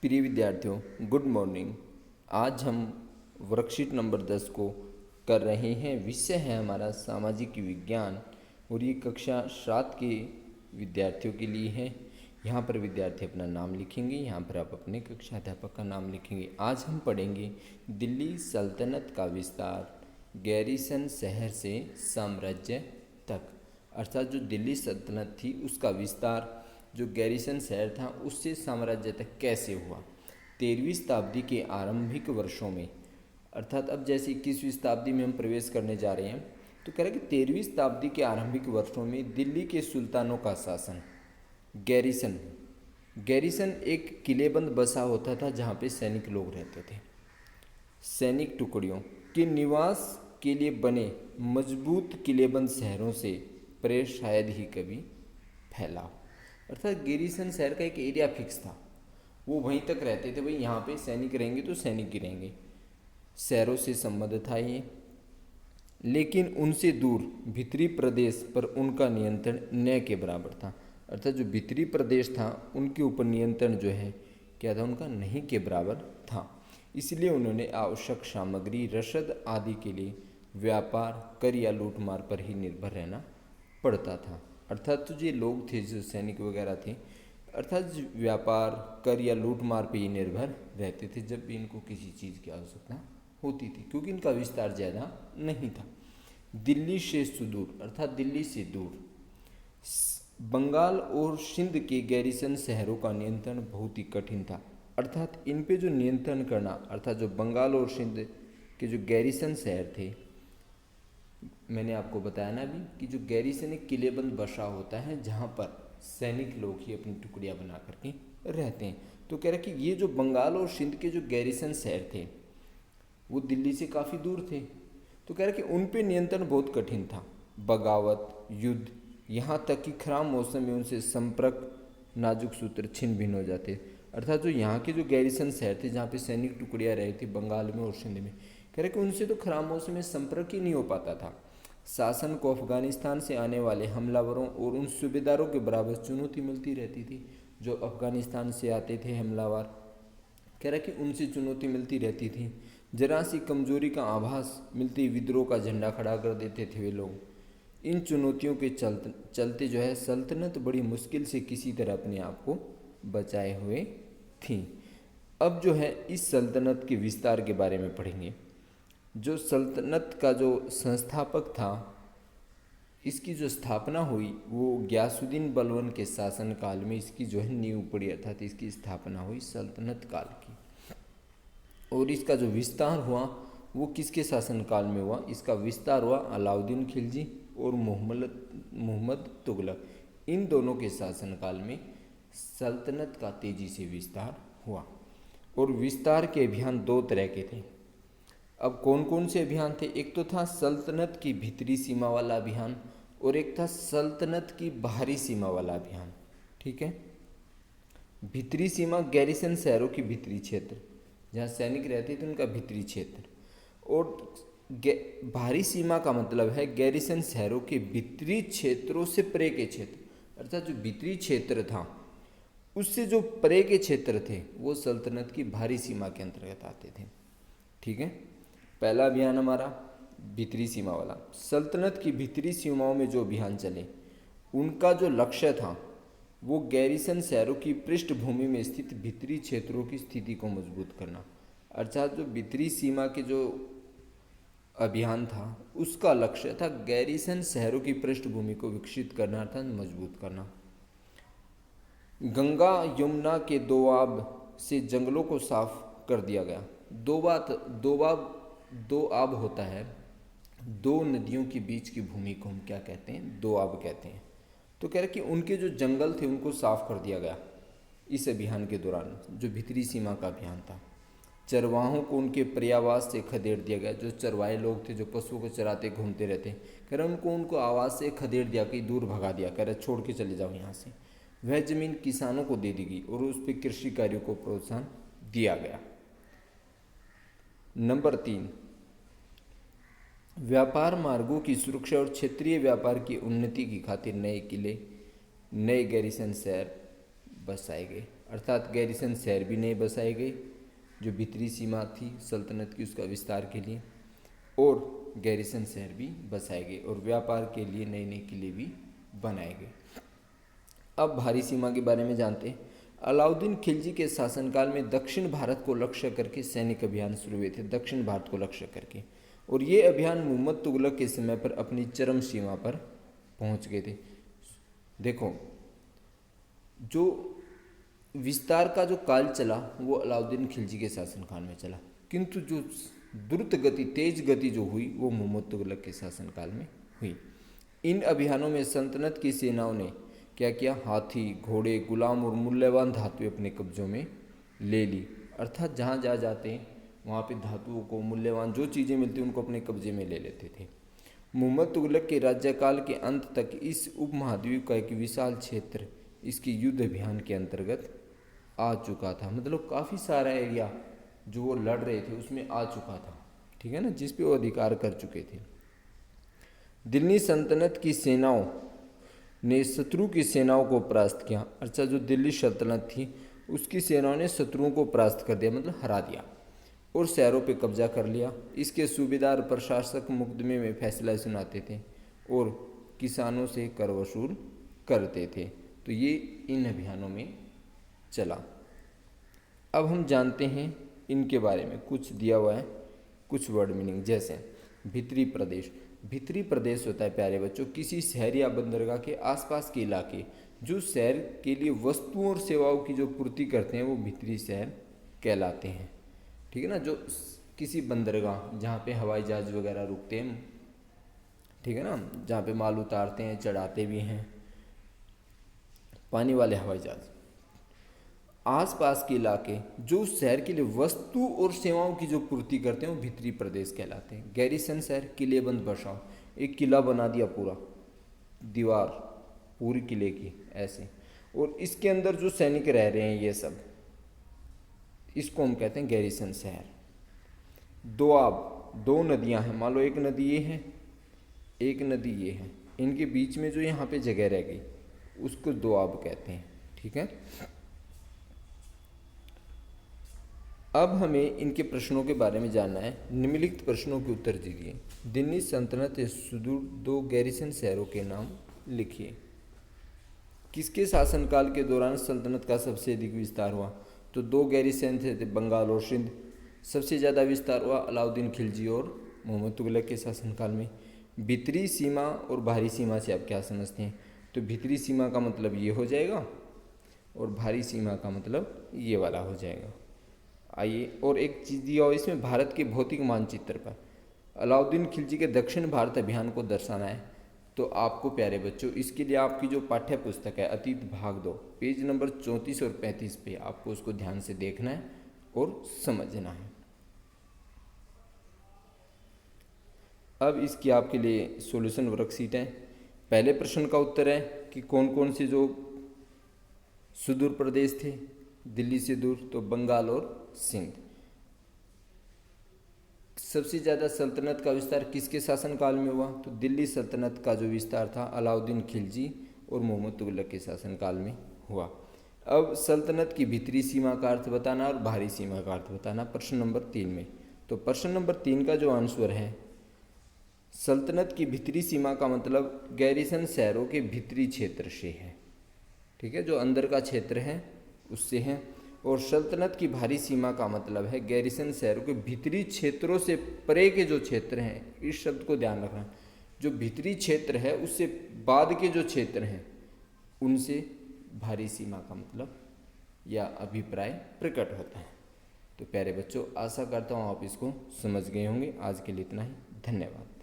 प्रिय विद्यार्थियों, good morning. आज हम वर्कशीट नंबर 10 को कर रहे हैं। विषय है हमारा सामाजिक विज्ञान और ये कक्षा 7 के विद्यार्थियों के लिए है। यहाँ पर विद्यार्थी अपना नाम लिखेंगे, यहाँ पर आप अपने कक्षा अध्यापक का नाम लिखेंगे। आज हम पढ़ेंगे दिल्ली सल्तनत का विस्तार गैरीसन शहर से साम्राज्य तक, अर्थात जो दिल्ली सल्तनत थी उसका विस्तार जो गैरीसन शहर था उससे साम्राज्य तक कैसे हुआ। 13वीं शताब्दी के आरंभिक वर्षों में, अर्थात अब जैसे 21वीं शताब्दी में हम प्रवेश करने जा रहे हैं, तो कह रहे हैं कि 13वीं शताब्दी के आरंभिक वर्षों में दिल्ली के सुल्तानों का शासन गैरीसन गैरीसन एक किलेबंद बसा होता था जहाँ पे सैनिक लोग रहते थे। सैनिक टुकड़ियों के निवास के लिए बने मजबूत किलेबंद शहरों से परे शायद ही कभी फैला हो। अर्थात गैरीसन शहर का एक एरिया फिक्स था, वो वहीं तक रहते थे। भाई यहाँ पे सैनिक रहेंगे तो सैनिक ही रहेंगे, शहरों से संबंध था ये। लेकिन उनसे दूर भीतरी प्रदेश पर उनका नियंत्रण न के बराबर था। अर्थात जो भीतरी प्रदेश था उनके ऊपर नियंत्रण जो है क्या था, उनका नहीं के बराबर था। इसलिए उन्होंने आवश्यक सामग्री, रसद आदि के लिए व्यापार, कर या लूटमार पर ही निर्भर रहना पड़ता था। अर्थात तो ये लोग थे जो सैनिक वगैरह थे, अर्थात व्यापार, कर या लूटमार पे ही निर्भर रहते थे जब भी इनको किसी चीज़ की आवश्यकता होती थी, क्योंकि इनका विस्तार ज़्यादा नहीं था। दिल्ली से सुदूर, अर्थात दिल्ली से दूर बंगाल और सिंध के गैरीसन शहरों का नियंत्रण बहुत ही कठिन था। अर्थात इन पे जो नियंत्रण करना, अर्थात जो बंगाल और सिंध के जो गैरीसन शहर थे, मैंने आपको बताया ना अभी कि जो गैरीसन एक किलेबंद बसा होता है जहाँ पर सैनिक लोग ही अपनी टुकड़ियाँ बना करके रहते हैं। तो कह रहा कि ये जो बंगाल और सिंध के जो गैरीसन शहर थे वो दिल्ली से काफ़ी दूर थे। तो कह रहा कि उन पे नियंत्रण बहुत कठिन था। बगावत, युद्ध, यहाँ तक कि खराब मौसम में उनसे संपर्क, नाजुक सूत्र छिन्न भिन्न हो जाते। अर्थात जो यहाँ के जो गैरीसन शहर थे जहाँ पे सैनिक टुकड़ियाँ रही थी बंगाल में और सिंध में, कह रहे कि उनसे तो खराब मौसम में संपर्क ही नहीं हो पाता था। शासन को अफगानिस्तान से आने वाले हमलावरों और उन सूबेदारों के बराबर चुनौती मिलती रहती थी। जो अफगानिस्तान से आते थे हमलावर, कह रहा कि उनसे चुनौती मिलती रहती थी। जरा सी कमजोरी का आभास मिलते ही विद्रोह का झंडा खड़ा कर देते थे वे लोग। इन चुनौतियों के चलते जो है सल्तनत बड़ी मुश्किल से किसी तरह अपने आप को बचाए हुए थी। अब जो है इस सल्तनत के विस्तार के बारे में पढ़ेंगे। जो सल्तनत का जो संस्थापक था, इसकी जो स्थापना हुई वो गयासुद्दीन बलबन के शासनकाल में इसकी जो है नींव पड़ी, अर्थात इसकी स्थापना हुई सल्तनत काल की। और इसका जो विस्तार हुआ वो किसके शासनकाल में हुआ? इसका विस्तार हुआ अलाउद्दीन खिलजी और मोहम्मद तुगलक, इन दोनों के शासनकाल में सल्तनत का तेजी से विस्तार हुआ। और विस्तार के अभियान दो तरह के थे। अब कौन कौन से अभियान थे? एक तो था सल्तनत की भीतरी सीमा वाला अभियान और एक था सल्तनत की बाहरी सीमा वाला अभियान। ठीक है, भीतरी सीमा गैरीसन शहरों की भीतरी क्षेत्र जहाँ सैनिक रहते थे उनका भीतरी क्षेत्र, और बाहरी सीमा का मतलब है गैरीसन शहरों के भीतरी क्षेत्रों से परे के क्षेत्र। अर्थात जो भीतरी क्षेत्र था उससे जो परे के क्षेत्र थे वो सल्तनत की बाहरी सीमा के अंतर्गत आते थे। ठीक है, पहला अभियान हमारा भीतरी सीमा वाला। सल्तनत की भीतरी सीमाओं में जो अभियान चले उनका जो लक्ष्य था वो गैरीसन शहरों की पृष्ठभूमि में स्थित भीतरी क्षेत्रों की स्थिति को मजबूत करना। अर्थात जो भीतरी सीमा के जो अभियान था उसका लक्ष्य था गैरीसन शहरों की पृष्ठभूमि को विकसित करना, अर्थात मजबूत करना। गंगा यमुना के दोआब से जंगलों को साफ कर दिया गया। दो आब होता है, दो नदियों के बीच की भूमि को हम क्या कहते हैं? दोआब कहते हैं। तो कह रहे कि उनके जो जंगल थे उनको साफ कर दिया गया इस अभियान के दौरान, जो भीतरी सीमा का अभियान था। चरवाहों को उनके पर्यावास से खदेड़ दिया गया। जो चरवाहे लोग थे जो पशुओं को चराते घूमते रहते, कह रहे उनको आवास से खदेड़ दिया, कहीं दूर भगा दिया, कह रहे छोड़ के चले जाओ यहाँ से। वह जमीन किसानों को दे दी गई और उस पर कृषि कार्यों को प्रोत्साहन दिया गया। नंबर 3, व्यापार मार्गों की सुरक्षा और क्षेत्रीय व्यापार की उन्नति की खातिर नए किले, नए गैरीसन शहर बसाए गए, अर्थात गैरिसन शहर भी नहीं बसाए गए जो भीतरी सीमा थी सल्तनत की उसका विस्तार के लिए, और गैरिसन शहर भी बसाए गए और व्यापार के लिए नए नए किले भी बनाए गए। अब भारी सीमा के बारे में जानते हैं। अलाउद्दीन खिलजी के शासनकाल में दक्षिण भारत को लक्ष्य करके सैनिक अभियान शुरू हुए थे, दक्षिण भारत को लक्ष्य करके, और ये अभियान मोहम्मद तुगलक के समय पर अपनी चरम सीमा पर पहुंच गए थे। देखो, जो विस्तार का जो काल चला वो अलाउद्दीन खिलजी के शासनकाल में चला, किंतु जो द्रुत गति तेज गति जो हुई वो मोहम्मद तुगलक के शासनकाल में हुई। इन अभियानों में सल्तनत की सेनाओं ने क्या किया, हाथी, घोड़े, गुलाम और मूल्यवान धातुएं अपने कब्जों में ले ली, अर्थात जहाँ जहाँ जाते हैं वहाँ पे धातुओं को, मूल्यवान जो चीज़ें मिलती उनको अपने कब्जे में ले लेते थे। मोहम्मद तुगलक के राज्यकाल के अंत तक इस उपमहाद्वीप का एक विशाल क्षेत्र इसके युद्ध अभियान के अंतर्गत आ चुका था, मतलब काफ़ी सारा एरिया जो वो लड़ रहे थे उसमें आ चुका था, ठीक है ना, जिस पे वो अधिकार कर चुके थे। दिल्ली सल्तनत की सेनाओं ने शत्रु की सेनाओं को परास्त किया, अच्छा जो दिल्ली सल्तनत थी उसकी सेनाओं ने शत्रुओं को परास्त कर दिया, मतलब हरा दिया, और शहरों पे कब्जा कर लिया। इसके सूबेदार प्रशासक मुकदमे में फैसला सुनाते थे और किसानों से कर वसूल करते थे। तो ये इन अभियानों में चला। अब हम जानते हैं इनके बारे में, कुछ दिया हुआ है, कुछ वर्ड मीनिंग, जैसे भीतरी प्रदेश। भीतरी प्रदेश होता है प्यारे बच्चों किसी शहर या बंदरगाह के आसपास के इलाके जो शहर के लिए वस्तुओं और सेवाओं की जो पूर्ति करते हैं वो भीतरी शहर कहलाते हैं, ठीक है ना। जो किसी बंदरगाह जहाँ पे हवाई जहाज वगैरह रुकते हैं, ठीक है ना, जहाँ पे माल उतारते हैं, चढ़ाते भी हैं, पानी वाले हवाई जहाज, आसपास के इलाके जो शहर के लिए वस्तु और सेवाओं की जो पूर्ति करते हैं वो भीतरी प्रदेश कहलाते हैं। गैरिसन शहर, किलेबंद बसाओ, एक किला बना दिया पूरा, दीवार पूरी किले की ऐसे, और इसके अंदर जो सैनिक रह रहे हैं ये सब, इसको हम कहते हैं गैरिसन शहर। दोआब, दो नदियां हैं, मान लो एक नदी ये है, एक नदी ये है, इनके बीच में जो यहाँ पे जगह रह गई उसको दोआब कहते हैं, ठीक है। अब हमें इनके प्रश्नों के बारे में जानना है। निम्नलिखित प्रश्नों के उत्तर दीजिए। दिल्ली सल्तनत से सुदूर दो गैरिसन शहरों के नाम लिखिए। किसके शासनकाल के दौरान सल्तनत का सबसे अधिक विस्तार हुआ? तो दो गैरिसन थे, बंगाल और सिंध। सबसे ज़्यादा विस्तार हुआ अलाउद्दीन खिलजी और मोहम्मद तुगलक के शासनकाल में। भीतरी सीमा और बाहरी सीमा से आप क्या समझते हैं? तो भीतरी सीमा का मतलब ये हो जाएगा और बाहरी सीमा का मतलब ये वाला हो जाएगा। आइए, और एक चीज़ दिया हो इसमें, भारत के भौतिक मानचित्र पर अलाउद्दीन खिलजी के दक्षिण भारत अभियान को दर्शाना है। तो आपको प्यारे बच्चों इसके लिए आपकी जो पाठ्य पुस्तक है अतीत भाग 2 पेज नंबर 34 और 35 पे आपको उसको ध्यान से देखना है और समझना है। अब इसकी आपके लिए सॉल्यूशन वर्कशीट है। पहले प्रश्न का उत्तर है कि कौन कौन से जो सुदूर प्रदेश थे दिल्ली से दूर, तो बंगाल और सिंध। सबसे ज़्यादा सल्तनत का विस्तार किसके शासनकाल में हुआ? तो दिल्ली सल्तनत का जो विस्तार था अलाउद्दीन खिलजी और मोहम्मद तुगलक के शासनकाल में हुआ। अब सल्तनत की भीतरी सीमा का अर्थ बताना और बाहरी सीमा का अर्थ बताना प्रश्न नंबर 3 में। तो प्रश्न नंबर 3 का जो आंसर है, सल्तनत की भीतरी सीमा का मतलब गैरिसन शहरों के भीतरी क्षेत्र से है, ठीक है, जो अंदर का क्षेत्र है उससे है। और सल्तनत की बाहरी सीमा का मतलब है गैरिसन शहरों के भीतरी क्षेत्रों से परे के जो क्षेत्र हैं, इस शब्द को ध्यान रखना, जो भीतरी क्षेत्र है उससे बाद के जो क्षेत्र हैं उनसे बाहरी सीमा का मतलब या अभिप्राय प्रकट होता है। तो प्यारे बच्चों, आशा करता हूँ आप इसको समझ गए होंगे। आज के लिए इतना ही, धन्यवाद।